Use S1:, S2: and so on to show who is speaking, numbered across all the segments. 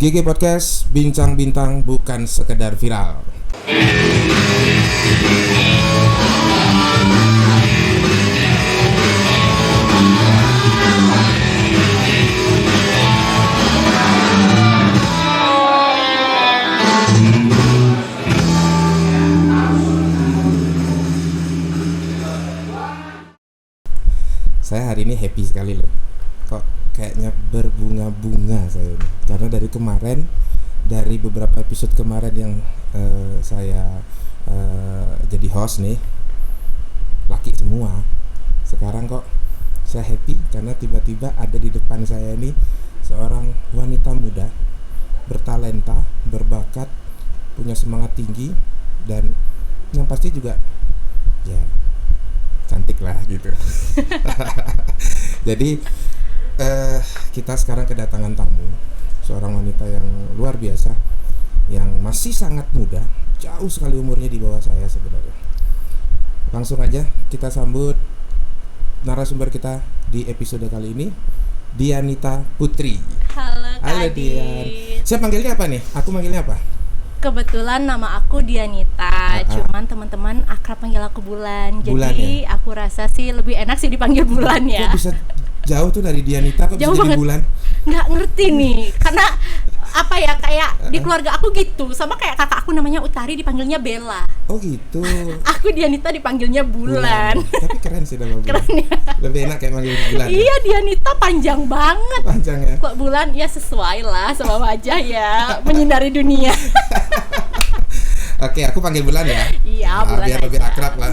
S1: GG Podcast, bincang bintang bukan sekedar viral. Saya hari ini happy sekali loh. Kok kayaknya berbunga-bunga saya ini. Karena dari kemarin, dari beberapa episode kemarin yang saya jadi host nih, laki semua. Sekarang kok saya happy karena tiba-tiba ada di depan saya ini seorang wanita muda, bertalenta, berbakat, punya semangat tinggi, dan yang pasti juga ya cantik lah gitu. Jadi kita sekarang kedatangan tamu, seorang wanita yang luar biasa, yang masih sangat muda, jauh sekali umurnya di bawah saya sebenarnya. Langsung aja kita sambut narasumber kita di episode kali ini, Dianita Putri.
S2: Halo
S1: Dian. Saya panggilnya apa nih? Aku manggilnya apa?
S2: Kebetulan nama aku Dianita, cuman teman-teman akrab panggil aku Bulan.
S1: Bulan,
S2: jadi
S1: ya?
S2: aku rasa sih lebih enak sih dipanggil Bulan ya.
S1: Kok bisa jauh tuh dari Dianita kok
S2: Jauh
S1: bisa jadi
S2: banget.
S1: Bulan?
S2: Nggak ngerti nih, karena apa ya, kayak di keluarga aku gitu. Sama kayak kakak aku namanya Utari dipanggilnya Bella.
S1: Oh gitu.
S2: Aku Dianita dipanggilnya Bulan.
S1: Tapi keren sih nama Bulan.
S2: Keren ya.
S1: Lebih enak kayak manggil Bulan.
S2: Iya, Dianita panjang banget.
S1: Panjang ya.
S2: Kok Bulan ya sesuai lah sama wajah ya, menyinari dunia.
S1: Oke, aku panggil Bulan ya.
S2: Iya, Bulan
S1: biar
S2: aja.
S1: lebih akrab lah.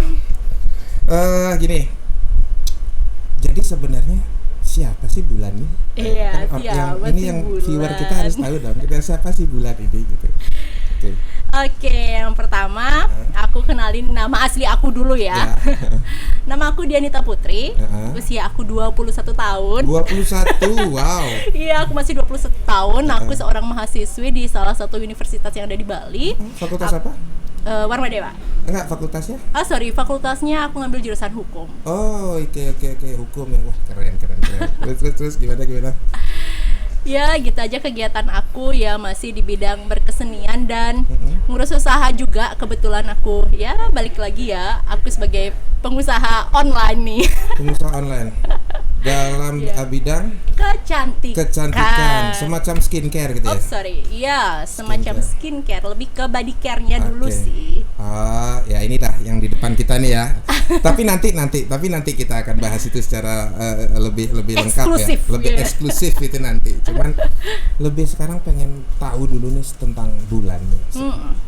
S1: Gini. Jadi sebenarnya siapa sih Bulan nih?
S2: Iya,
S1: Kan
S2: siapa
S1: ini
S2: sih
S1: yang
S2: Bulan?
S1: viewer kita harus tahu dong. Siapa sih Bulan ini gitu. Oke.
S2: Oke, yang pertama aku kenalin nama asli aku dulu ya. Nama aku Dianita Putri. Usia aku 21 tahun.
S1: 21. Wow.
S2: Iya, aku masih 21 tahun. Aku seorang mahasiswi di salah satu universitas yang ada di Bali.
S1: Fakultas apa?
S2: Warma Dewa.
S1: Enggak, fakultasnya?
S2: Fakultasnya aku ngambil jurusan hukum.
S1: Oh, oke, hukum ya. Wah, keren. Terus gimana?
S2: Ya, gitu aja kegiatan aku ya, masih di bidang berkesenian dan ngurus usaha juga. Kebetulan aku ya balik lagi ya, aku sebagai pengusaha online nih.
S1: Pengusaha online dalam bidang
S2: kecantikan,
S1: semacam skincare gitu ya.
S2: Oh sorry, iya semacam skincare, lebih ke body care-nya dulu sih.
S1: Ya inilah yang di depan kita nih ya. tapi nanti kita akan bahas itu secara lebih lengkap
S2: eksklusif,
S1: ya, lebih eksklusif itu nanti. Cuman lebih sekarang pengen tahu dulu nih tentang Bulan nih.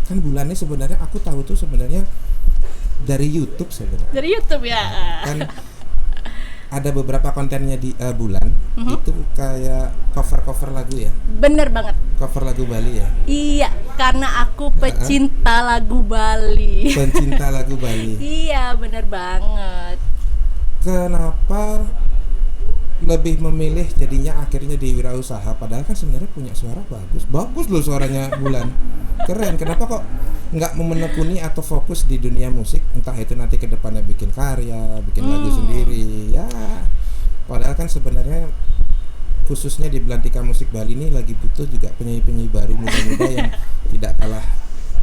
S1: Kan Bulan nih sebenarnya aku tahu tuh sebenarnya dari YouTube sebenarnya.
S2: Dari YouTube ya.
S1: Kan ada beberapa kontennya di Bulan itu kayak cover lagu ya.
S2: Bener banget.
S1: Cover lagu Bali ya.
S2: Iya, karena aku pecinta lagu Bali.
S1: Pencinta lagu Bali.
S2: Iya, bener banget.
S1: Kenapa lebih memilih jadinya akhirnya di wirausaha, padahal kan sebenarnya punya suara bagus loh suaranya Bulan, keren. Kenapa kok nggak menekuni atau fokus di dunia musik, entah itu nanti ke depannya bikin karya, bikin lagu sendiri ya, padahal kan sebenarnya khususnya di Belantika Musik Bali ini lagi butuh juga penyanyi-penyanyi baru muda-muda yang tidak kalah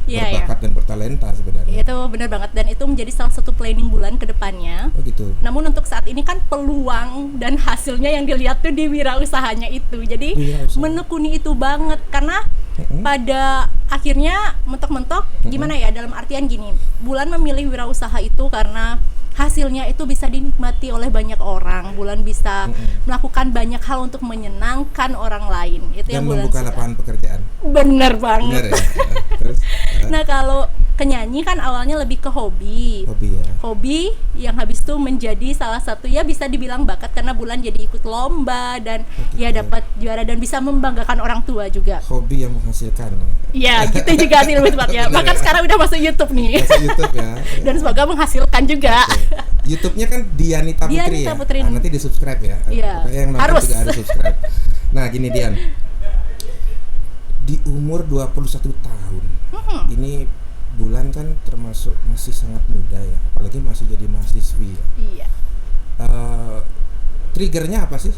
S1: berbakat dan bertalenta sebenarnya.
S2: Itu benar banget, dan itu menjadi salah satu planning Bulan ke depannya.
S1: Oh gitu.
S2: Namun untuk saat ini kan peluang dan hasilnya yang dilihat tuh di wirausahanya itu. Jadi menekuni itu banget karena pada akhirnya mentok-mentok gimana ya, dalam artian gini, Bulan memilih wirausaha itu karena hasilnya itu bisa dinikmati oleh banyak orang. Bulan bisa melakukan banyak hal untuk menyenangkan orang lain. Itu
S1: dan
S2: yang Bulan
S1: membuka lapangan pekerjaan.
S2: Bener banget.
S1: Bener ya. Terus,
S2: nah kalau kenyanyi kan awalnya lebih ke hobi
S1: ya.
S2: Hobi yang habis itu menjadi salah satu ya bisa dibilang bakat, karena Bulan jadi ikut lomba dan ya dapat juara dan bisa membanggakan orang tua juga.
S1: Hobi yang menghasilkan.
S2: Ya gitu juga sih lebih tepatnya. Bahkan sekarang udah masuk YouTube nih.
S1: Masuk YouTube ya.
S2: Dan semoga menghasilkan juga.
S1: YouTube-nya kan Dianita Putri
S2: Dianita
S1: ya.
S2: Putri.
S1: Nanti di subscribe ya.
S2: Iya.
S1: Yang nonton
S2: Harus.
S1: juga harus subscribe. Nah gini Dian, di umur 21 tahun ini Bulan kan termasuk masih sangat muda ya, apalagi masih jadi mahasiswi ya.
S2: Iya.
S1: Triggernya apa sih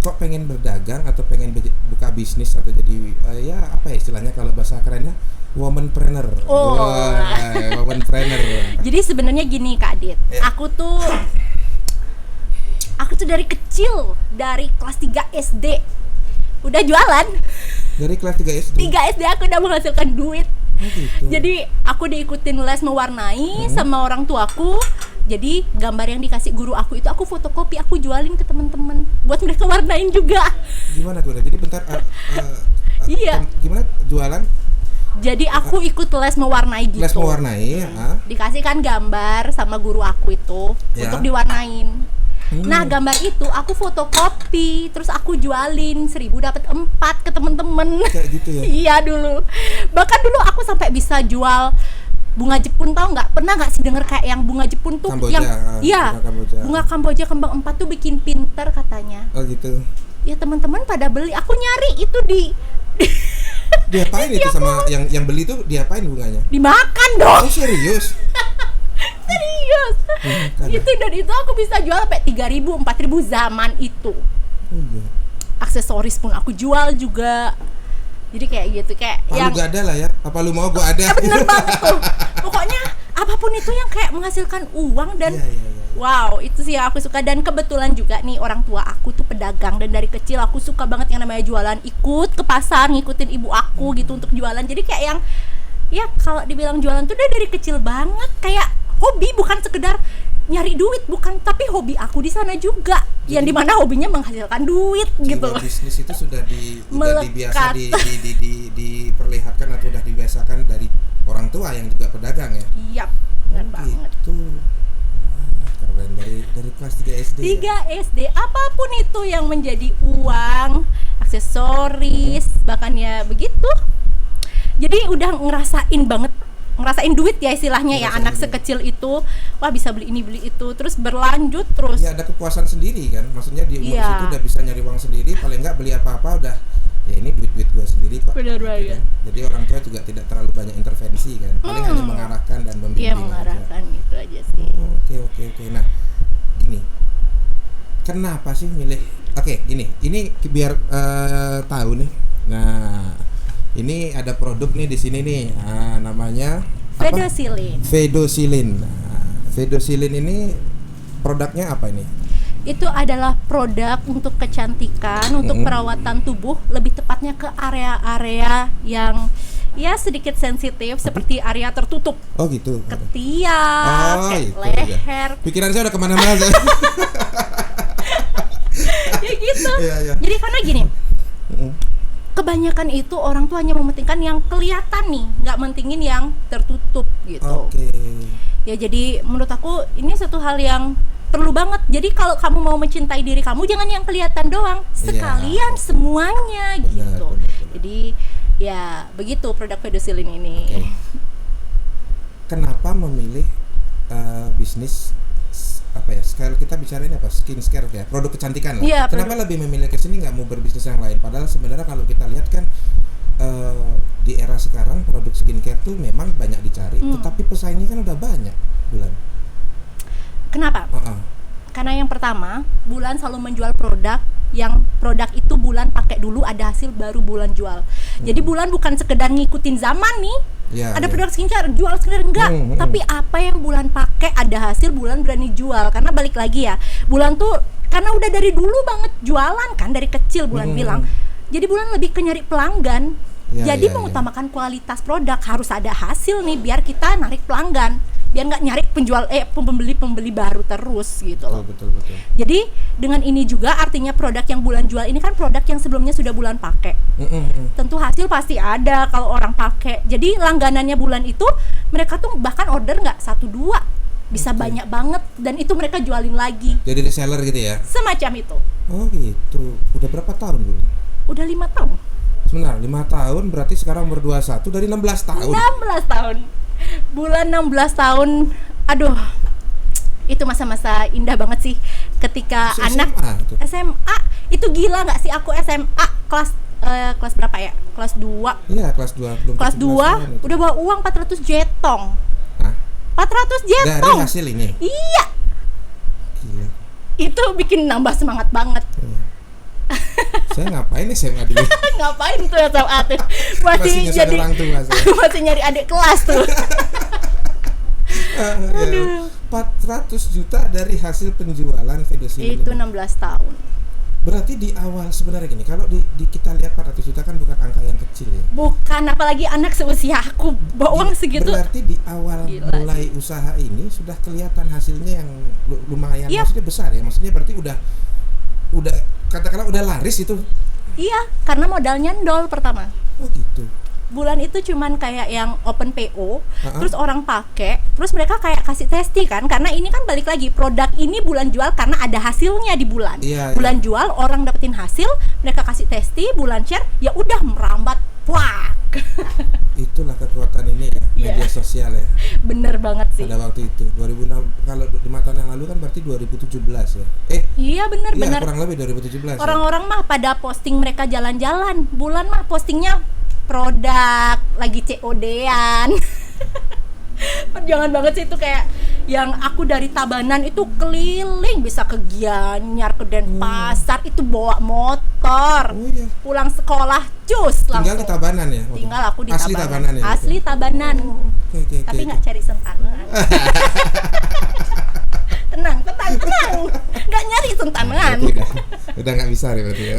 S1: kok pengen berdagang atau pengen buka bisnis atau jadi ya apa ya istilahnya kalau bahasa kerennya womanpreneur. Womanpreneur.
S2: Jadi sebenarnya gini Kak Dit, aku tuh dari kecil, dari kelas 3 SD udah jualan.
S1: Dari kelas 3 SD?
S2: 3 SD aku udah menghasilkan duit.
S1: Gitu.
S2: Jadi aku diikutin les mewarnai sama orang tuaku. Jadi gambar yang dikasih guru aku itu aku fotokopi, aku jualin ke teman-teman buat mereka warnain juga.
S1: Gimana tuh? Jadi bentar
S2: iya.
S1: Gimana jualan?
S2: Jadi aku ikut les mewarnai gitu.
S1: Les mewarnai,
S2: dikasihkan gambar sama guru aku itu untuk diwarnain. Nah gambar itu aku fotokopi, terus aku jualin 1.000 dapat 4 ke temen-temen.
S1: Kayak gitu ya?
S2: Iya dulu. Bahkan dulu aku sampai bisa jual bunga Jepun, tahu nggak? Pernah nggak sih denger kayak yang bunga Jepun tuh
S1: Kamboja,
S2: yang bunga Kamboja kembang 4 tuh bikin pinter katanya.
S1: Oh gitu.
S2: Ya teman-teman pada beli, aku nyari itu di
S1: diapain itu sama yang beli tuh diapain bunganya?
S2: Dimakan dong.
S1: Oh serius?
S2: Serius. Itu dan itu aku bisa jual sampai 3.000, 4.000 zaman itu.
S1: Oh iya.
S2: Aksesoris pun aku jual juga. Jadi kayak gitu, kayak
S1: yang gak ada lah ya. Apa lu mau gua ada?
S2: Bener banget tuh. Pokoknya apapun itu yang kayak menghasilkan uang dan wow, itu sih yang aku suka. Dan kebetulan juga nih orang tua aku tuh pedagang, dan dari kecil aku suka banget yang namanya jualan, ikut ke pasar ngikutin ibu aku gitu untuk jualan. Jadi kayak yang ya kalau dibilang jualan tuh udah dari kecil banget, kayak hobi, bukan sekedar nyari duit, bukan, tapi hobi aku di sana juga. Jadi, yang dimana hobinya menghasilkan duit gitu.
S1: Bisnis itu sudah dibiasa diperlihatkan atau udah dibiasakan dari orang tua yang juga pedagang ya.
S2: Iya, benar banget.
S1: Keren, dari kelas 3 SD.
S2: 3 SD, apapun itu yang menjadi uang, aksesoris, bahkan ya begitu. Jadi udah ngerasain duit ya istilahnya ya, anak sekecil itu, wah bisa beli ini beli itu, terus berlanjut terus.
S1: Ya ada kepuasan sendiri kan, maksudnya di umur situ udah bisa nyari uang sendiri, paling nggak beli apa-apa udah, ya ini duit gue sendiri kok.
S2: Benar banget.
S1: Kan? Jadi orang tua juga tidak terlalu banyak intervensi kan, paling hanya mengarahkan dan membimbing.
S2: Iya mengarahkan aja. Gitu aja sih.
S1: Oke. Nah, gini, kenapa sih milih? Oke, ini biar tahu nih. Nah. Ini ada produk nih di sini nih, namanya
S2: Vedosilin.
S1: Vedosilin ini produknya apa ini?
S2: Itu adalah produk untuk kecantikan, untuk perawatan tubuh, lebih tepatnya ke area-area yang ya sedikit sensitif, seperti area tertutup.
S1: Oh gitu.
S2: Ketiak, leher.
S1: Ya. Pikiran saya udah kemana-mana.
S2: Ya gitu.
S1: Ya.
S2: Jadi karena gini. Kebanyakan itu orang tuh hanya mementingkan yang kelihatan nih, nggak mentingin yang tertutup gitu. Ya jadi menurut aku ini satu hal yang perlu banget. Jadi kalau kamu mau mencintai diri kamu, jangan yang kelihatan doang, sekalian semuanya gitu. Jadi ya begitu produk Vedosilin ini.
S1: Kenapa memilih bisnis apa ya, sekarang kita bicara ini apa, skincare ya, produk kecantikan lah.
S2: Ya,
S1: kenapa lebih memilih ke sini, nggak mau berbisnis yang lain? Padahal sebenarnya kalau kita lihat kan di era sekarang produk skincare tuh memang banyak dicari, tetapi pesaingnya kan udah banyak. Bulan.
S2: Kenapa? Karena yang pertama, Bulan selalu menjual produk yang produk itu Bulan pakai dulu, ada hasil baru Bulan jual. Jadi Bulan bukan sekedar ngikutin zaman nih. Ada produk skincare, jual skincare enggak, tapi apa yang Bulan pakai ada hasil, Bulan berani jual. Karena balik lagi ya, Bulan tuh karena udah dari dulu banget jualan kan, dari kecil Bulan bilang. Jadi Bulan lebih ke nyari pelanggan. Jadi mengutamakan kualitas produk, harus ada hasil nih biar kita narik pelanggan, biar nggak nyari pembeli baru terus gitu loh.
S1: Betul.
S2: Jadi dengan ini juga artinya produk yang Bulan jual ini kan produk yang sebelumnya sudah Bulan pakai. Tentu hasil pasti ada kalau orang pakai. Jadi langganannya Bulan itu mereka tuh bahkan order nggak 1-2, bisa banyak banget, dan itu mereka jualin lagi.
S1: Jadi reseller gitu ya?
S2: Semacam itu.
S1: Oh gitu. Udah berapa tahun dulu?
S2: Udah 5 tahun.
S1: Sebenarnya 5 tahun berarti sekarang umur 21, dari 16 tahun.
S2: 16 tahun. Bulan 16 tahun. Aduh. Itu masa-masa indah banget sih ketika anak SMA. Itu gila enggak sih, aku SMA kelas berapa ya? Kelas 2.
S1: Iya, kelas 2. Belum
S2: kelas 2 udah bawa uang 400 jetong. Hah? 400 jetong.
S1: Dari hasil ini?
S2: Iya.
S1: Gila.
S2: Itu bikin nambah semangat banget.
S1: Saya ngapain SMA dulu?
S2: Ngapain tuh SMA tuh?
S1: Masih nyusahin
S2: jadi
S1: orang tua saya.
S2: masih nyari adik kelas tuh.
S1: Ya, 400 juta dari hasil penjualan video streaming
S2: Itu
S1: ini.
S2: 16 tahun.
S1: Berarti di awal sebenarnya gini, kalau di kita lihat 400 juta kan bukan angka yang kecil ya.
S2: Bukan, apalagi anak seusia aku bawa uang segitu.
S1: Berarti di awal
S2: Gila
S1: mulai usaha ini sudah kelihatan hasilnya yang lumayan,
S2: Iya.
S1: maksudnya besar ya. Maksudnya berarti udah katakanlah udah laris itu.
S2: Iya, karena modalnya nol pertama.
S1: Oh gitu.
S2: Bulan itu cuman kayak yang open PO,
S1: Ha-ha.
S2: terus orang pakai, terus mereka kayak kasih testi kan, karena ini kan balik lagi produk ini bulan jual karena ada hasilnya di bulan.
S1: Iya,
S2: Bulan jual orang dapetin hasil, mereka kasih testi, bulan share, ya udah merambat, wah.
S1: Itulah kekuatan ini ya,
S2: Iya.
S1: media sosial ya.
S2: Bener banget sih.
S1: Pada waktu itu 2006, kalau 5 tahun yang lalu kan berarti 2017 ya.
S2: Iya bener.
S1: Iya, kurang lebih 2017.
S2: Orang-orang mah pada posting mereka jalan-jalan, bulan mah postingnya produk lagi COD-an. Perjuangan banget sih itu, kayak yang aku dari Tabanan itu keliling, bisa ke Gianyar, ke Denpasar, itu bawa motor.
S1: Oh iya.
S2: Pulang sekolah cus langsung.
S1: Tinggal di Tabanan ya? waktu
S2: Tinggal
S1: itu?
S2: aku di
S1: Asli
S2: Tabanan.
S1: ya?
S2: Asli Tabanan.
S1: Oke,
S2: Tapi
S1: oke.
S2: nggak cari sentanan. tenang. Nggak nyari sentanan.
S1: Berarti udah nggak bisa ya berarti ya.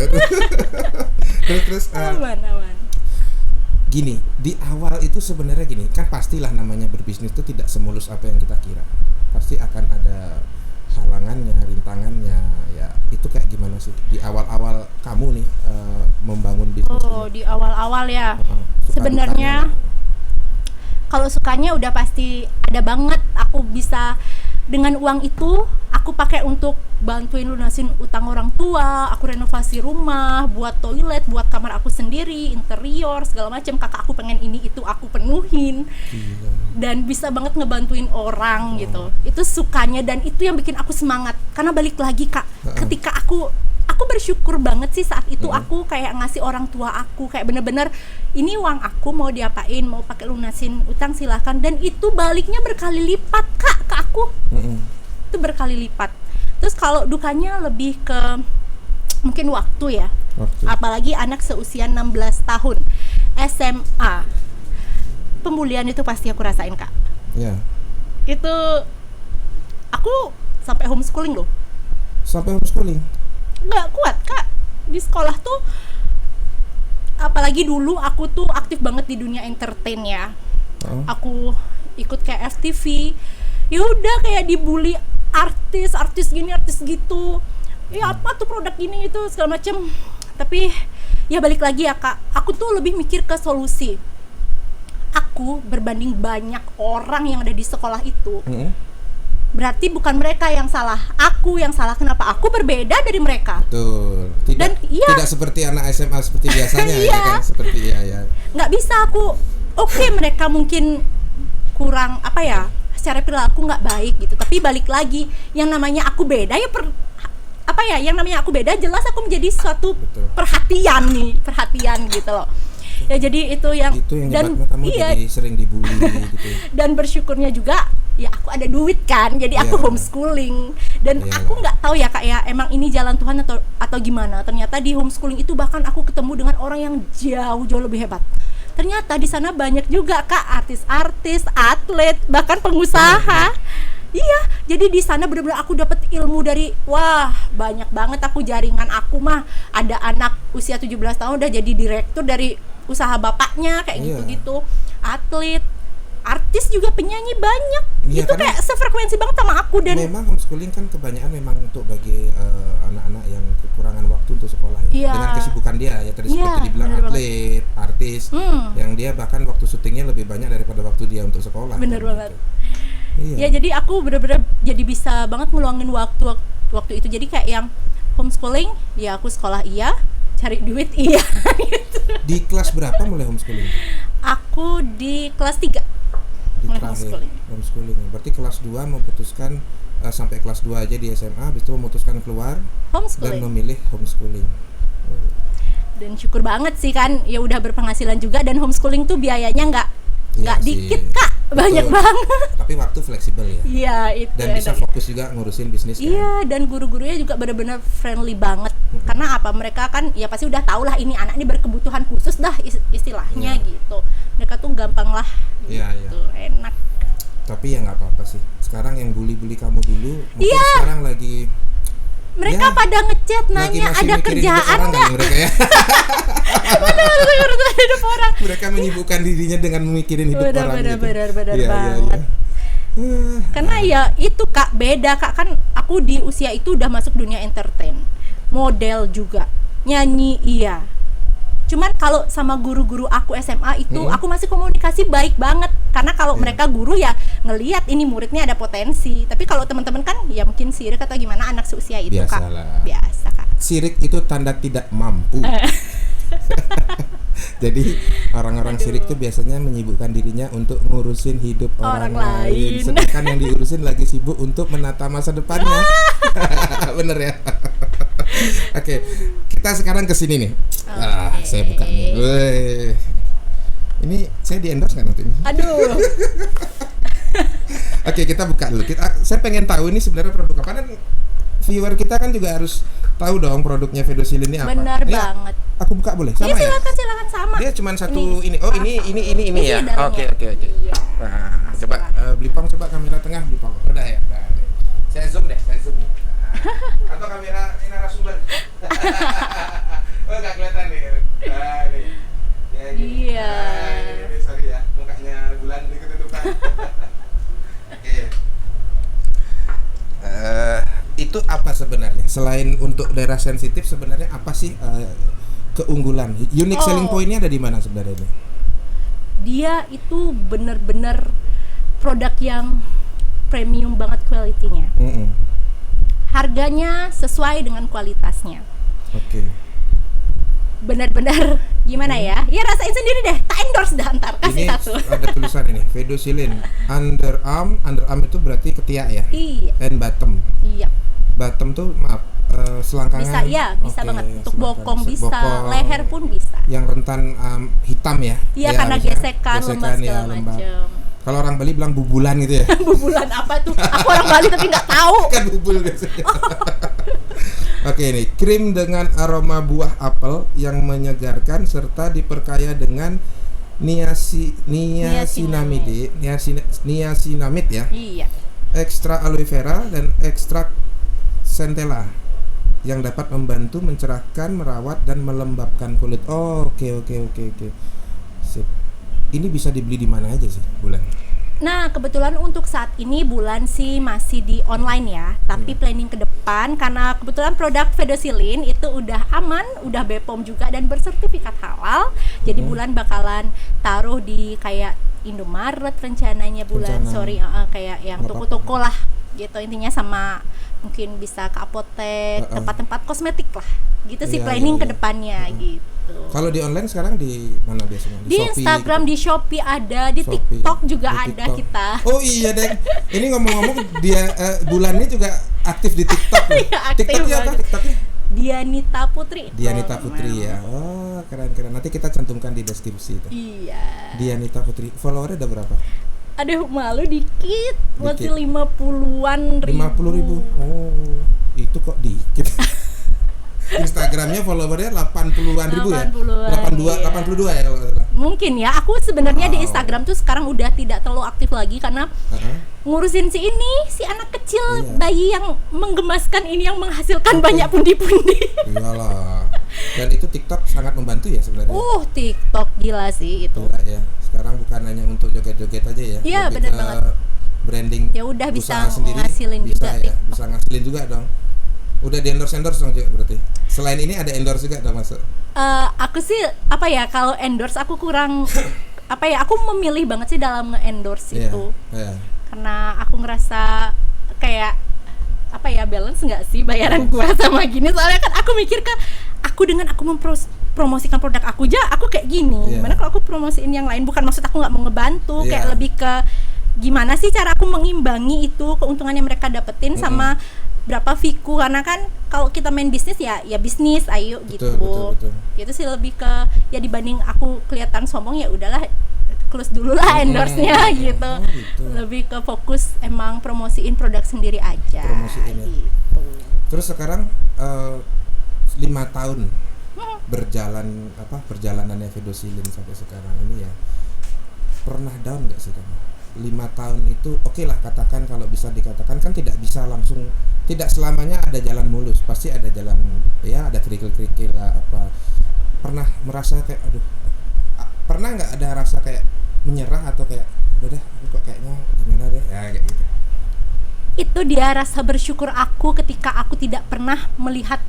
S1: terus
S2: Aman.
S1: gini, di awal itu sebenarnya gini, kan pastilah namanya berbisnis itu tidak semulus apa yang kita kira. Pasti akan ada halangannya, rintangannya, ya itu kayak gimana sih di awal-awal kamu nih membangun bisnis
S2: Oh,
S1: ini?
S2: di awal-awal ya.
S1: Suka
S2: Sebenarnya
S1: dukanya.
S2: kalau sukanya udah pasti ada banget. Aku bisa dengan uang itu aku pakai untuk bantuin lunasin utang orang tua, aku renovasi rumah, buat toilet, buat kamar aku sendiri, interior, segala macam. Kakak aku pengen ini itu aku penuhin.
S1: Gila.
S2: Dan bisa banget ngebantuin orang gitu. Itu sukanya, dan itu yang bikin aku semangat. Karena balik lagi Kak, ketika aku bersyukur banget sih saat itu. Aku kayak ngasih orang tua aku kayak bener-bener ini uang aku, mau diapain, mau pakai lunasin utang silahkan, dan itu baliknya berkali lipat Kak ke aku. Itu berkali lipat. Terus kalau dukanya lebih ke mungkin waktu ya. Apalagi anak seusia 16 tahun SMA. Pembulian itu pasti aku rasain Kak.
S1: Ya.
S2: Itu aku sampai homeschooling loh.
S1: Sampai homeschooling.
S2: Nggak kuat Kak. Di sekolah tuh, apalagi dulu aku tuh aktif banget di dunia entertain ya. Aku ikut kayak FTV. Ya udah kayak dibully artis gini, artis gitu. Ya apa tuh produk gini itu segala macem. Tapi ya balik lagi ya Kak, aku tuh lebih mikir ke solusi. Aku berbanding banyak orang yang ada di sekolah itu. Berarti bukan mereka yang salah, aku yang salah. Kenapa aku berbeda dari mereka?
S1: Betul. Tidak seperti anak SMA seperti biasanya ya kan, seperti ya.
S2: Nggak bisa aku. Oke, mereka mungkin kurang apa ya, secara perilaku nggak baik gitu. Tapi balik lagi, yang namanya aku beda ya yang namanya aku beda jelas aku menjadi suatu perhatian gitu loh. Ya jadi itu yang
S1: dan kamu jadi sering dibully gitu.
S2: Dan bersyukurnya juga ya aku ada duit kan, jadi aku homeschooling. Dan aku nggak tahu ya Kak ya, emang ini jalan Tuhan atau gimana. Ternyata di homeschooling itu bahkan aku ketemu dengan orang yang jauh lebih hebat. Ternyata di sana banyak juga Kak artis-artis, atlet, bahkan pengusaha. Iya, jadi di sana benar-benar aku dapat ilmu dari banyak banget. Aku jaringan aku mah ada anak usia 17 tahun udah jadi direktur dari usaha bapaknya kayak gitu-gitu. Atlet, artis juga, penyanyi banyak. Itu kayak sefrekuensi banget sama aku. Dan
S1: memang homeschooling kan kebanyakan memang untuk bagi anak-anak yang kekurangan waktu untuk sekolah ya. Dengan kesibukan dia ya tadi seperti dibilang atlet, artis, yang dia bahkan waktu syutingnya lebih banyak daripada waktu dia untuk sekolah.
S2: Bener banget.
S1: Iya.
S2: Ya jadi aku bener-bener jadi bisa banget ngeluangin waktu itu. Jadi kayak yang homeschooling, ya aku sekolah iya, cari duit iya gitu.
S1: Di kelas berapa mulai homeschooling?
S2: Aku di kelas 3 mulai
S1: homeschooling. Berarti kelas 2 memutuskan sampai kelas 2 aja di SMA, habis itu memutuskan keluar dan memilih homeschooling.
S2: Dan syukur banget sih kan, ya udah berpenghasilan juga, dan homeschooling tuh biayanya nggak dikit Kak. Banyak banget.
S1: Tapi waktu fleksibel ya.
S2: Iya itu.
S1: Dan bisa fokus juga ngurusin bisnis.
S2: Iya, dan guru-gurunya juga benar-benar friendly banget. Karena apa? Mereka kan ya pasti udah tahu lah ini anak ini berkebutuhan khusus dah istilahnya gitu. Mereka tuh gampang lah gitu, enak.
S1: Tapi ya nggak apa-apa sih. Sekarang yang bully kamu dulu, mungkin sekarang lagi
S2: mereka pada ngechat nanya ada kerjaan nggak?
S1: Ya?
S2: Benar hidup orang.
S1: Mereka menyibukkan dirinya dengan memikirin hidup orang.
S2: Benar banget. Karena ya itu Kak, beda Kak, kan aku di usia itu udah masuk dunia entertain, model juga, nyanyi iya. Cuman kalau sama guru-guru aku SMA itu aku masih komunikasi baik banget, karena kalau mereka guru ya ngelihat ini muridnya ada potensi. Tapi kalau teman-teman kan ya mungkin sirik atau gimana anak seusia itu
S1: biasalah.
S2: Kak. Biasa Kak.
S1: Sirik itu tanda tidak mampu. Jadi orang-orang sirik itu biasanya menyibukkan dirinya untuk ngurusin hidup orang lain. Sedangkan yang diurusin lagi sibuk untuk menata masa depannya. Bener ya? Oke, kita sekarang ke sini nih. Saya buka nih. Ini saya di endorse nggak nanti?
S2: Aduh.
S1: Oke, kita buka dulu. Saya pengen tahu ini sebenarnya produk apa. Kan viewer kita kan juga harus tahu dong produknya Fedosil ini apa.
S2: Benar banget.
S1: Aku buka boleh? Sama ya?
S2: Silakan sama.
S1: Dia cuma satu ini. Oh, ini ya. Oke.
S2: Iya.
S1: Nah, coba Blipong, coba kamera tengah Blipong. Udah ya. Nah, saya zoom nih. Atau kamera ini narasumber. Oh, enggak kelihatan nih. Nah, nih. Ya,
S2: iya.
S1: Ini sorry ya, mukanya bulan ini ketutupan. Oke. Itu apa sebenarnya? Selain untuk daerah sensitif, sebenarnya apa sih keunggulan? Unique selling point-nya ada di mana sebenarnya ini?
S2: Dia itu benar-benar produk yang premium banget quality-nya. Harganya sesuai dengan kualitasnya.
S1: Oke.
S2: Benar-benar gimana ya? Ya rasain sendiri deh. Tak endorse dah ntar kasih
S1: ini
S2: satu.
S1: Ada tulisan ini, Fedosilin underarm itu berarti ketiak ya?
S2: Iya.
S1: And bottom.
S2: Iya.
S1: Bottom tuh maaf selangkangan.
S2: Bisa ya, bisa banget. Untuk bokong bisa, leher pun bisa.
S1: Yang rentan hitam ya?
S2: Iya, karena gesekan lembab segala macam.
S1: Kalau orang Bali bilang bubulan gitu ya?
S2: Bubulan apa tuh? Aku orang Bali tapi nggak tahu.
S1: Kan bubul biasanya. Oke, ini krim dengan aroma buah apel yang menyegarkan serta diperkaya dengan niacinamide ya.
S2: Iya.
S1: Ekstra aloe vera dan ekstrak centella yang dapat membantu mencerahkan, merawat dan melembabkan kulit. Oke. Sip. Ini bisa dibeli di mana aja sih, Bulan?
S2: Nah, kebetulan untuk saat ini Bulan sih masih di online ya. Tapi planning ke depan karena kebetulan produk Fedosilin itu udah aman, udah BPOM juga dan bersertifikat halal. Jadi Bulan bakalan taruh di kayak Indomaret rencananya Bulan. Kayak yang toko-toko lah gitu intinya, sama mungkin bisa ke apotek, tempat-tempat kosmetik lah. Gitu sih planning ke depannya gitu.
S1: Kalau di online sekarang di mana biasanya?
S2: Di Shopee, Instagram, gitu. Di Shopee ada, di Shopee, TikTok juga di ada TikTok. Kita. Oh
S1: iya deh. Ini ngomong-ngomong dia Bulannya juga aktif di TikTok.
S2: Iya,
S1: TikToknya apa? TikToknya?
S2: Dianita Putri.
S1: Dianita Putri ya. Oh, keren. Nanti kita cantumkan di deskripsi itu.
S2: Iya.
S1: Dianita Putri. Followernya ada berapa?
S2: Aduh, malu dikit. Masih 50-an ribu.
S1: Oh, itu kok dikit. Instagramnya followernya 80-an ribu ya? 82 ya kalau salah.
S2: Mungkin ya, aku sebenarnya di Instagram tuh sekarang udah tidak terlalu aktif lagi karena ngurusin si anak kecil, bayi yang menggemaskan ini yang menghasilkan banyak pundi-pundi.
S1: Iyalah. Dan itu TikTok sangat membantu ya sebenarnya.
S2: TikTok gila sih itu.
S1: Gila ya. Sekarang bukan hanya untuk joget-joget aja ya.
S2: Iya, benar banget.
S1: Branding.
S2: Ya udah bisa ngasilin
S1: bisa
S2: juga.
S1: Bisa ngasilin juga dong. Udah di endorse dong berarti. Selain ini ada endorse juga dong masuk.
S2: Aku sih kalau endorse aku kurang aku memilih banget sih dalam nge-endorse itu. Karena aku ngerasa kayak balance nggak sih bayaran gua sama gini, soalnya kan aku mikir aku dengan aku mempromosikan produk aku aja aku kayak gini. Gimana kalau aku promosiin yang lain, bukan maksud aku nggak mau ngebantu, kayak lebih ke gimana sih cara aku mengimbangi itu keuntungan yang mereka dapetin sama berapa fiku, karena kan kalau kita main bisnis ya bisnis ayo gitu. Betul. Itu sih lebih ke ya dibanding aku kelihatan sombong ya udahlah close dulu lah endorse-nya gitu. Lebih ke fokus emang promosiin produk sendiri aja.
S1: Promosiin gitu. Terus sekarang 5 tahun perjalanannya Fedosilin sampai sekarang ini ya, pernah down nggak sih kamu? 5 tahun itu oke lah, katakan kalau bisa dikatakan kan tidak bisa langsung, tidak selamanya ada jalan mulus, pasti ada jalan ya, ada kerikil-kerikil lah apa. Pernah merasa kayak pernah nggak ada rasa kayak menyerah atau kayak udah deh aku kok kayaknya gimana deh ya kayak gitu?
S2: Itu dia rasa bersyukur aku ketika aku tidak pernah melihat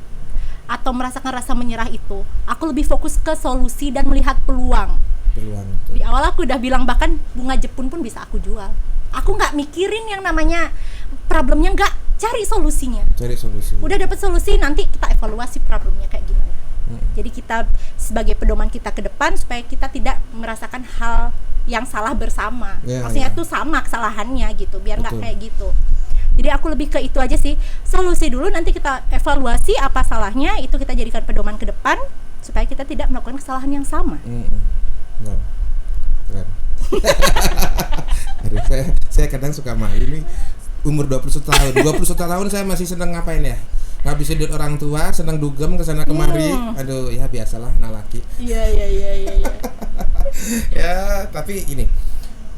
S2: atau merasakan rasa menyerah itu. Aku lebih fokus ke solusi dan melihat peluang. Di awal aku udah bilang bahkan bunga Jepun pun bisa aku jual. Aku nggak mikirin yang namanya problemnya, nggak, cari solusinya. Udah dapet solusi, nanti kita evaluasi problemnya kayak gimana. Jadi kita sebagai pedoman kita ke depan supaya kita tidak merasakan hal yang salah bersama. Maksudnya itu sama kesalahannya gitu, biar nggak kayak gitu. Jadi aku lebih ke itu aja sih, solusi dulu, nanti kita evaluasi apa salahnya, itu kita jadikan pedoman ke depan supaya kita tidak melakukan kesalahan yang sama.
S1: Keren. Aduh, saya kadang suka malu nih, umur 21 tahun saya masih seneng ngapain ya? Ngabisin duit orang tua, seneng dugem kesana kemari. Aduh, ya biasalah nalaki.
S2: Iya.
S1: Ya, tapi ini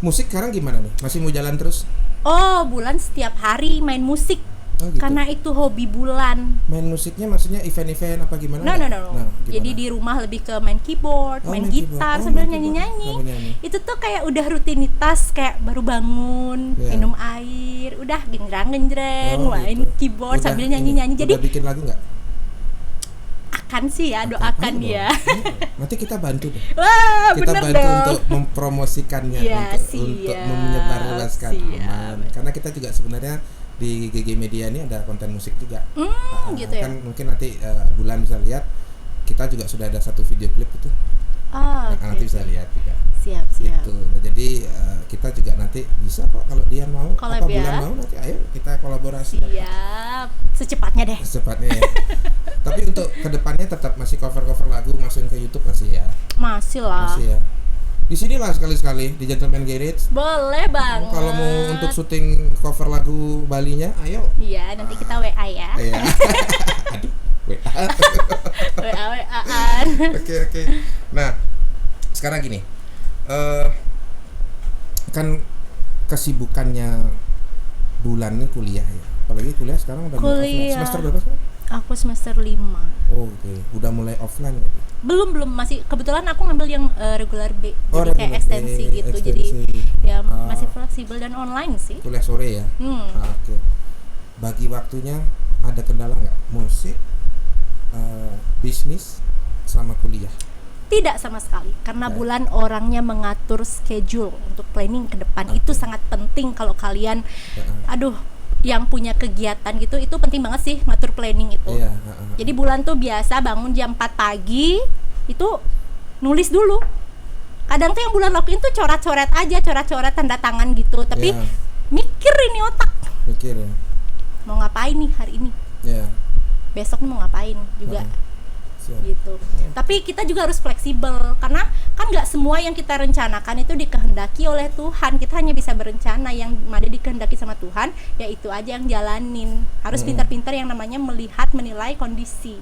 S1: musik sekarang gimana nih? Masih mau jalan terus?
S2: Oh, Bulan setiap hari main musik. Gitu. Karena itu hobi Bulan.
S1: Main musiknya maksudnya event-event apa gimana?
S2: No. Jadi di rumah lebih ke main keyboard, main gitar sambil nyanyi-nyanyi. Itu tuh kayak udah rutinitas, kayak baru bangun, minum air, udah genjreng-genjreng, main keyboard sambil nyanyi-nyanyi. Jadi
S1: udah bikin lagu nggak?
S2: Akan sih ya, doakan ya.
S1: Nanti kita bantu deh.
S2: Wah,
S1: kita
S2: bantu
S1: dong untuk mempromosikannya, untuk menyebarluaskan. Karena kita juga sebenarnya di GG Media ini ada konten musik juga.
S2: Gitu ya.
S1: Kan mungkin nanti Bulan bisa lihat, kita juga sudah ada satu video klip itu. Nanti bisa lihat juga.
S2: Siap.
S1: Gitu. Nah, jadi kita juga nanti bisa kok kalau dia mau, Bulan mau, nanti ayo kita kolaborasi.
S2: Siap. Secepatnya deh.
S1: Ya. Tapi untuk kedepannya tetap masih cover lagu, masukin ke YouTube masih ya?
S2: Masih lah.
S1: Masih ya. Di sinilah sekali-sekali di Gentleman Garage.
S2: Boleh bang.
S1: Kalau mau untuk syuting cover lagu Balinya, ayo.
S2: Iya, nanti kita WA ya.
S1: Iya. Aduh, WA.
S2: WA-an.
S1: Oke. Nah, sekarang gini, kan kesibukannya Bulan ini kuliah ya. Apalagi kuliah sekarang udah semester berapa sekarang?
S2: Aku semester 5.
S1: Oke. Udah mulai offline ya?
S2: Belum, masih kebetulan aku ngambil yang regular B. Jadi kayak ekstensi gitu. Jadi ya masih fleksibel dan online sih.
S1: Kuliah sore ya? Oke. Bagi waktunya ada kendala nggak? Musik, bisnis, sama kuliah?
S2: Tidak sama sekali, karena Bulan orangnya mengatur schedule untuk planning ke depan. Itu sangat penting kalau kalian yang punya kegiatan gitu, itu penting banget sih ngatur planning itu. Jadi Bulan tuh biasa bangun jam 4 pagi itu nulis dulu. Kadang tuh yang Bulan lakuin tuh coret-coret aja, coret-coret tanda tangan gitu, tapi mikir ini otak.
S1: Mikir ya.
S2: Mau ngapain nih hari ini? Besok nih mau ngapain juga. Gitu. Tapi kita juga harus fleksibel, karena kan nggak semua yang kita rencanakan itu dikehendaki oleh Tuhan. Kita hanya bisa berencana yang ada dikehendaki sama Tuhan, ya itu aja yang jalanin. Harus pintar-pintar yang namanya melihat, menilai kondisi.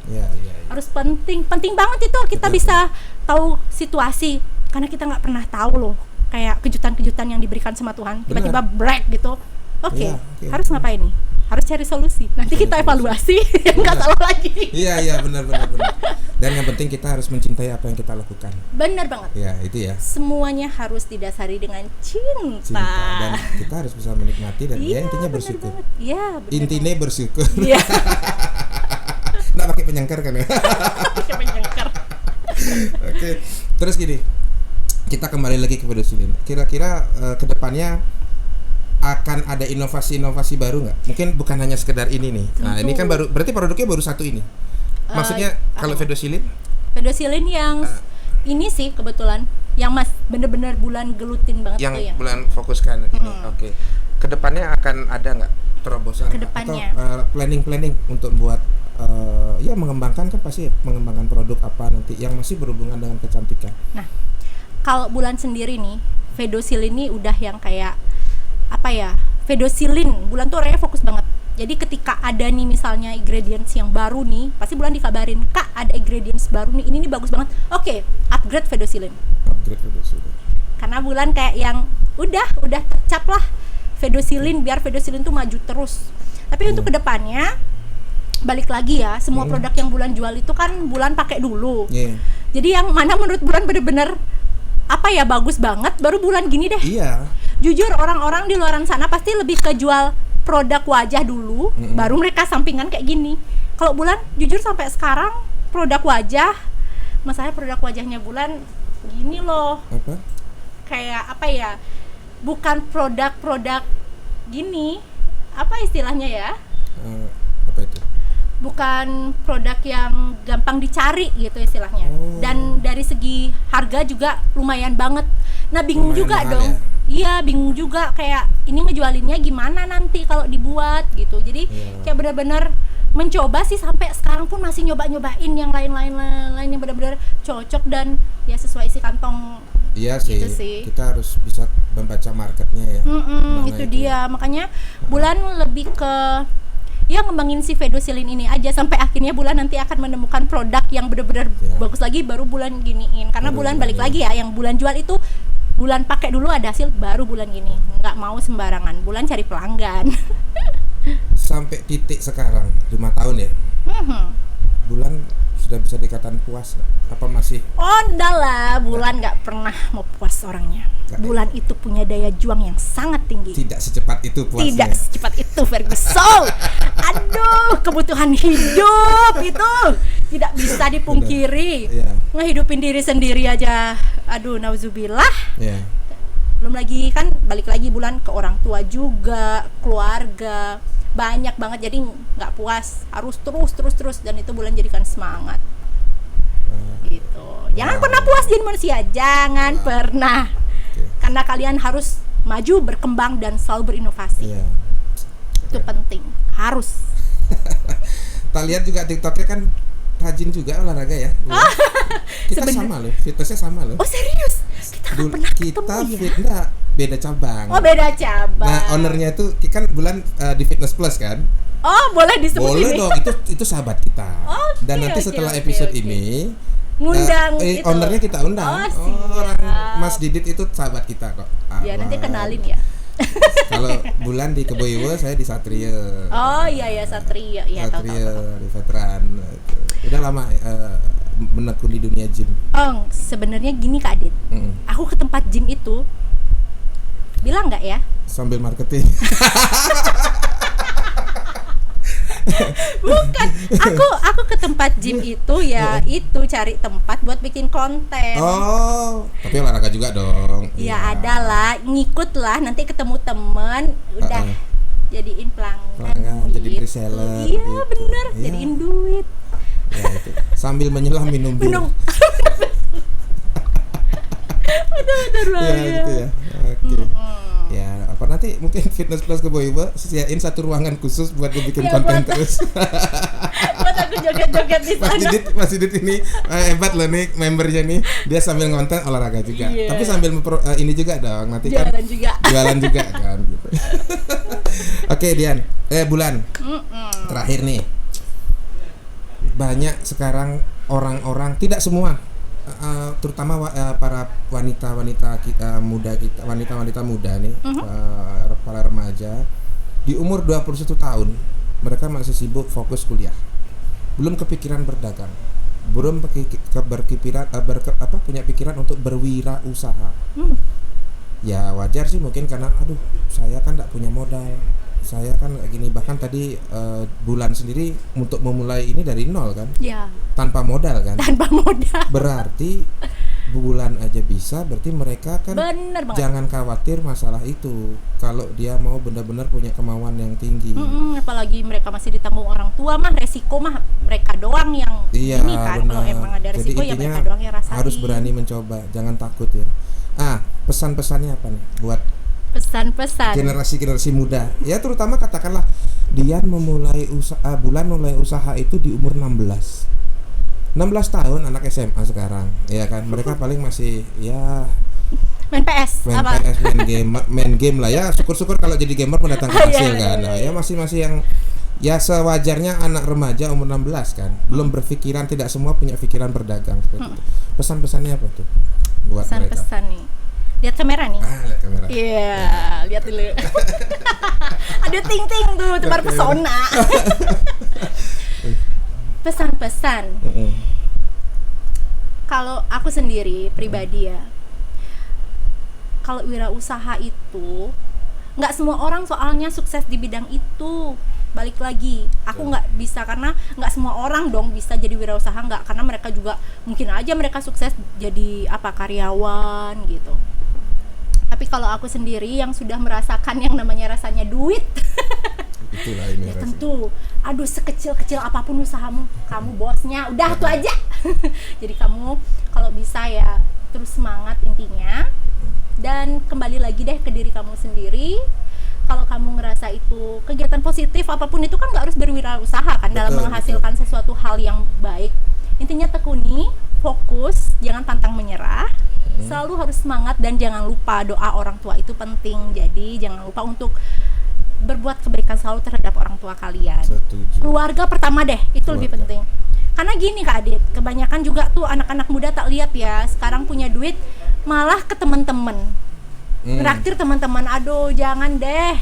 S2: Harus penting banget itu kita bisa tahu situasi, karena kita nggak pernah tahu loh kayak kejutan-kejutan yang diberikan sama Tuhan. Tiba-tiba break gitu. Oke, harus ngapain nih? Harus cari solusi. Nanti kita evaluasi, nggak salah lagi.
S1: Iya, benar. Dan yang penting kita harus mencintai apa yang kita lakukan.
S2: Benar banget.
S1: Ya, itu ya.
S2: Semuanya harus didasari dengan cinta.
S1: Dan kita harus bisa menikmati dan intinya bersyukur.
S2: Iya,
S1: intinya bersyukur.
S2: Iya.
S1: Nggak pakai penyangkar kan ya?
S2: Pakai penyangkar.
S1: Oke. Terus gini, kita kembali lagi ke Fedosilin. Kira-kira kedepannya akan ada inovasi-inovasi baru nggak? Mungkin bukan hanya sekedar ini nih. Nah, ini kan baru, berarti produknya baru satu ini. Maksudnya kalau Fedosilin
S2: yang ini sih kebetulan yang bener-bener Bulan gelutin banget
S1: yang
S2: tuh yang
S1: Bulan fokuskan ini. Oke. Kedepannya akan ada nggak terobosan
S2: kedepannya
S1: atau planning untuk buat mengembangkan, kan pasti mengembangkan produk apa nanti yang masih berhubungan dengan kecantikan.
S2: Nah, kalau Bulan sendiri nih, Fedosilin ini udah yang kayak apa ya, Fedosilin, Bulan tuh orangnya fokus banget. Jadi ketika ada nih misalnya ingredients yang baru nih, pasti bulan dikabarin, Kak ada ingredients baru nih, ini bagus banget. Oke, upgrade Vedosilin.
S1: Upgrade Vedosilin.
S2: Karena bulan kayak yang udah tercap lah Vedosilin, biar Vedosilin tuh maju terus. Tapi untuk kedepannya balik lagi ya, semua produk yang bulan jual itu kan bulan pakai dulu. Jadi yang mana menurut bulan bener-bener apa ya bagus banget, baru bulan gini deh.
S1: Iya.
S2: Jujur orang-orang di luaran sana pasti lebih ke jual produk wajah dulu, baru mereka sampingan kayak gini. Kalau bulan jujur sampai sekarang produk wajah, masalahnya produk wajahnya bulan gini loh.
S1: Apa?
S2: Kayak apa ya? Bukan produk-produk gini. Apa istilahnya ya?
S1: Apa itu?
S2: Bukan produk yang gampang dicari gitu istilahnya. Dan dari segi harga juga lumayan banget. Nah bingung lumayan juga dong ya? Iya bingung juga kayak ini ngejualinnya gimana nanti kalau dibuat gitu. Jadi kayak benar-benar mencoba sih, sampai sekarang pun masih nyobain yang lain-lain yang benar-benar cocok dan ya sesuai isi kantong.
S1: Iya sih, gitu sih. Kita harus bisa membaca marketnya ya.
S2: Itu dia, makanya bulan lebih ke ya ngembangin si Vedosilin ini aja sampai akhirnya bulan nanti akan menemukan produk yang benar-benar bagus lagi, baru bulan giniin. Karena bulan balik lagi ya, yang bulan jual itu bulan pakai dulu ada hasil, baru bulan gini. Nggak mau sembarangan, bulan cari pelanggan.
S1: Sampai titik sekarang 5 tahun ya. Bulan sudah bisa dikatakan puas gak? Apa masih?
S2: Oh enggak lah, bulan nggak pernah mau puas orangnya. Bulan itu punya daya juang yang sangat tinggi.
S1: Tidak secepat itu puasnya.
S2: Tidak secepat itu, Ferguson. Aduh, kebutuhan hidup itu tidak bisa dipungkiri. Ngehidupin diri sendiri aja, aduh nauzubillah. Belum lagi kan balik lagi bulan ke orang tua juga, keluarga, banyak banget, jadi nggak puas, harus terus dan itu bulan jadikan semangat. Gitu. Jangan pernah puas jadi manusia, jangan pernah. Karena kalian harus maju, berkembang dan selalu berinovasi. Itu penting, harus.
S1: Kita lihat juga TikToknya kan rajin juga olahraga ya. Kita sama loh, fitnessnya sama loh.
S2: Oh serius? Kita kan pernah ketemu ya?
S1: Enggak, beda cabang.
S2: Oh beda cabang.
S1: Nah ownernya itu kan bulan di Fitness Plus kan.
S2: Oh boleh disebut
S1: boleh
S2: ini?
S1: Dong, itu sahabat kita. Dan nanti setelah episode ini
S2: ngundang itu.
S1: Ownernya kita undang. Orang Mas Didit itu sahabat kita kok.
S2: Ya nanti kenalin ya.
S1: Kalau bulan di Keboiwo, saya di Satria.
S2: Oh iya Satria. Ya,
S1: Satria di veteran. Udah lama menekuni dunia gym.
S2: Oh sebenarnya gini Kak Adit. Aku ke tempat gym itu bilang nggak ya?
S1: Sambil marketing.
S2: Bukan, aku ke tempat gym itu ya itu cari tempat buat bikin konten.
S1: Oh, tapi olahraga juga dong.
S2: Ya ada lah, ngikut lah, nanti ketemu temen, udah jadiin pelanggan
S1: jadi reseller.
S2: Iya gitu. Bener, jadiin duit.
S1: Ya, itu. Sambil menyelam minum bir.
S2: Bener
S1: ya gitu ya. Oke. Ya, apa nanti mungkin Fitness Plus Keboiwo sediain satu ruangan khusus buat gue bikin konten terus.
S2: Buat aku joget-joget di sana.
S1: Mas Didit ini hebat loh nih membernya nih. Dia sambil ngonten olahraga juga. Tapi sambil ini juga dong. Nanti
S2: jualan
S1: kan
S2: juga.
S1: Jualan juga kan gitu. Oke, Dian. Bulan. Terakhir nih. Banyak sekarang orang-orang, tidak semua, terutama para wanita-wanita kita muda, wanita-wanita muda nih, para remaja di umur 21 tahun, mereka masih sibuk fokus kuliah, belum kepikiran berdagang, belum punya pikiran untuk berwirausaha. Ya wajar sih mungkin karena saya kan nggak punya modal, saya kan kayak gini, bahkan tadi bulan sendiri untuk memulai ini dari nol kan, tanpa modal kan, berarti bulan aja bisa, berarti mereka kan jangan khawatir masalah itu kalau dia mau benar-benar punya kemauan yang tinggi.
S2: Apalagi mereka masih ditanggung orang tua mah, resiko mah mereka doang yang ini kan, kalau emang ada resiko ya mereka doang yang rasain.
S1: Harus berani mencoba, jangan takut ya. Pesan-pesannya apa nih buat
S2: pesan-pesan
S1: generasi muda ya, terutama katakanlah dia bulan mulai usaha itu di umur 16 tahun, anak SMA sekarang ya kan, mereka paling masih ya
S2: Main PS
S1: main
S2: apa?
S1: PS, main game lah ya. Syukur-syukur kalau jadi gamer mendatangkan hasil kan. Nah, ya masih yang ya sewajarnya anak remaja umur 16 kan. Belum berpikiran, tidak semua punya pikiran berdagang seperti itu. Pesan-pesannya apa tuh buat mereka?
S2: Pesan-pesan nih. Lihat kamera nih.
S1: Lihat kamera.
S2: Iya, lihat dulu. Ada ting-ting tuh, tebar pesona. Pesan-pesan. Kalau aku sendiri pribadi ya, kalau wirausaha itu nggak semua orang soalnya sukses di bidang itu. Balik lagi, aku nggak bisa, karena nggak semua orang dong bisa jadi wirausaha, nggak, karena mereka juga mungkin aja mereka sukses jadi karyawan gitu. Tapi kalau aku sendiri yang sudah merasakan yang namanya rasanya duit,
S1: itulah ini
S2: ya tentu, aduh sekecil-kecil apapun usahamu, kamu bosnya, udah itu aja. Jadi kamu kalau bisa ya terus semangat intinya, dan kembali lagi deh ke diri kamu sendiri. Kalau kamu ngerasa itu kegiatan positif apapun itu kan nggak harus berwirausaha kan, dalam menghasilkan sesuatu hal yang baik. Intinya tekuni, fokus, jangan pantang menyerah, selalu harus semangat, dan jangan lupa doa orang tua itu penting. Jadi jangan lupa untuk berbuat kebaikan selalu terhadap orang tua kalian.
S1: Setuju.
S2: Keluarga pertama deh, itu lebih penting. Karena gini Kak Adit, kebanyakan juga tuh anak-anak muda tak lihat ya, sekarang punya duit malah ke teman-teman. Ngeraktir teman-teman, aduh jangan deh,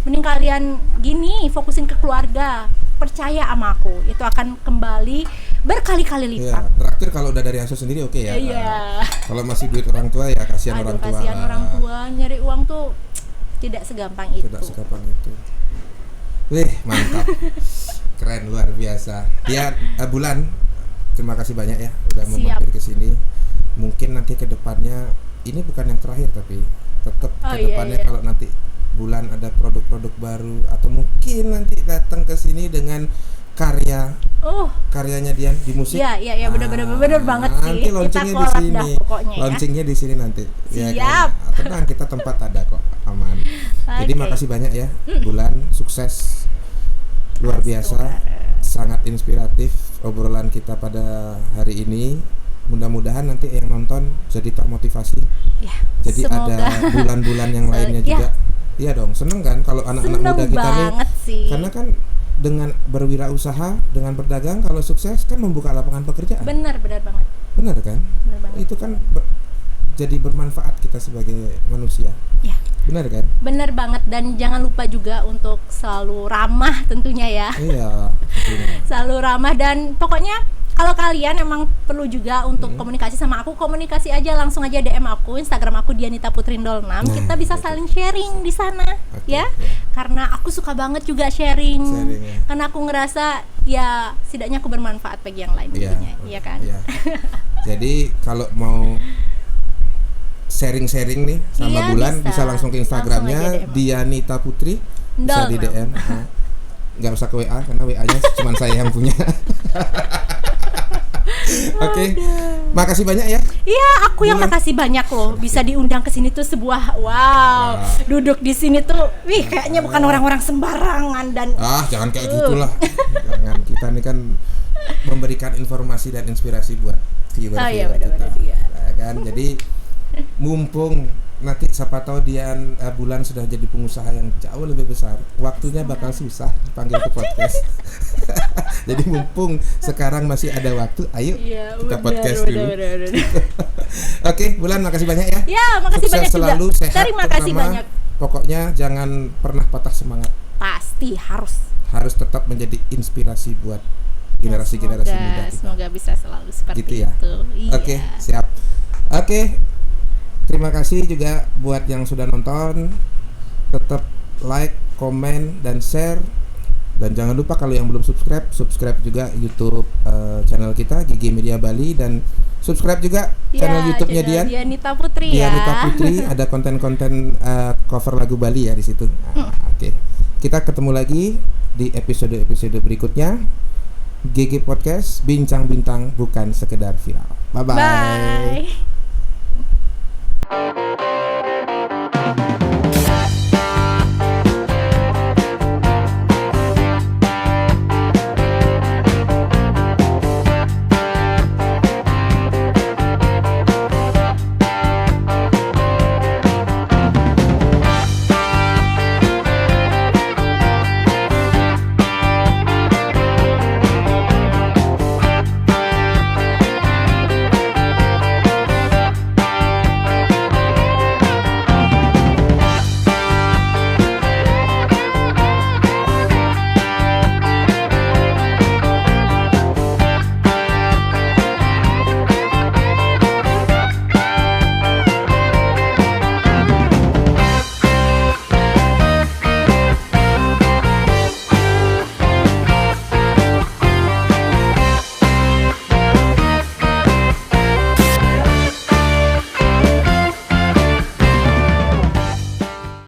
S2: mending kalian gini, fokusin ke keluarga. Percaya sama aku, itu akan kembali berkali-kali lipat.
S1: Iya, terakhir kalau udah dari hasil sendiri oke ya.
S2: Iya.
S1: Kalau masih duit orang tua ya kasihan orang tua.
S2: Kasihan orang tua, nyari uang tuh tidak segampang itu.
S1: Tidak segampang itu. Wih, mantap. Keren, luar biasa. Ya, Bulan, terima kasih banyak ya udah mau mampir ke sini. Mungkin nanti ke depannya ini bukan yang terakhir, tapi tetap ke depannya kalau nanti Bulan ada produk-produk baru, atau mungkin nanti datang ke sini dengan karyanya Dian di musik.
S2: Iya, benar banget sih.
S1: Nanti launchingnya di sini. Launchingnya di sini nanti.
S2: Siap.
S1: Ya, kan? Tenang, kita tempat ada kok, aman. Jadi makasih banyak ya, Bulan, sukses luar biasa, sangat inspiratif obrolan kita pada hari ini. Mudah-mudahan nanti yang nonton jadi termotivasi.
S2: Ya,
S1: jadi
S2: semoga.
S1: Ada bulan-bulan yang lainnya juga. Iya dong, seneng kan kalau anak-anak muda kita nih.
S2: Sih.
S1: Karena kan dengan berwirausaha, dengan berdagang, kalau sukses kan membuka lapangan pekerjaan.
S2: Benar banget.
S1: Benar kan?
S2: Benar banget.
S1: Itu kan jadi bermanfaat kita sebagai manusia.
S2: Ya.
S1: Benar kan?
S2: Benar banget, dan jangan lupa juga untuk selalu ramah tentunya ya.
S1: Iya.
S2: Selalu ramah, dan pokoknya kalau kalian emang perlu juga untuk komunikasi sama aku, komunikasi aja, langsung aja DM aku, Instagram aku Dianita Putrindol 6. Kita bisa saling sharing di sana, ya. Karena aku suka banget juga sharing ya. Karena aku ngerasa ya setidaknya aku bermanfaat bagi yang lain tentunya, iya kan? Ya.
S1: Jadi kalau mau sharing-sharing nih sama Bulan, bisa langsung ke Instagramnya Dianita Putri, bisa di DM. Nggak usah ke WA, karena WA-nya cuma saya yang punya. Oke. Makasih banyak ya. Iya,
S2: aku yang makasih banyak loh, bisa diundang ke sini tuh sebuah duduk di sini tuh, kayaknya bukan orang-orang sembarangan, dan
S1: jangan kayak gitulah. Jangan, kita nih kan memberikan informasi dan inspirasi buat viewer kita. Ya kan? Jadi mumpung nanti siapa tahu Bulan sudah jadi pengusaha yang jauh lebih besar, waktunya bakal susah dipanggil ke podcast. Jadi mumpung sekarang masih ada waktu, ayo kita podcast dulu. Oke, Bulan, makasih banyak ya.
S2: Ya, makasih banyak
S1: selalu,
S2: juga.
S1: Sehat
S2: Terima kasih banyak.
S1: Pokoknya jangan pernah patah semangat.
S2: Pasti
S1: harus tetap menjadi inspirasi buat generasi-generasi muda kita.
S2: Semoga bisa selalu seperti
S1: gitu ya.
S2: itu.
S1: Oke, siap. Oke. Terima kasih juga buat yang sudah nonton. Tetap like, komen, dan share. Dan jangan lupa kalau yang belum subscribe juga YouTube channel kita Gigi Media Bali, dan subscribe juga channel YouTube-nya
S2: Dianita Putri
S1: Dianita Putri, ada konten-konten cover lagu Bali ya di situ. Oke. Kita ketemu lagi di episode berikutnya. GG Podcast, bincang bintang bukan sekedar viral. Bye.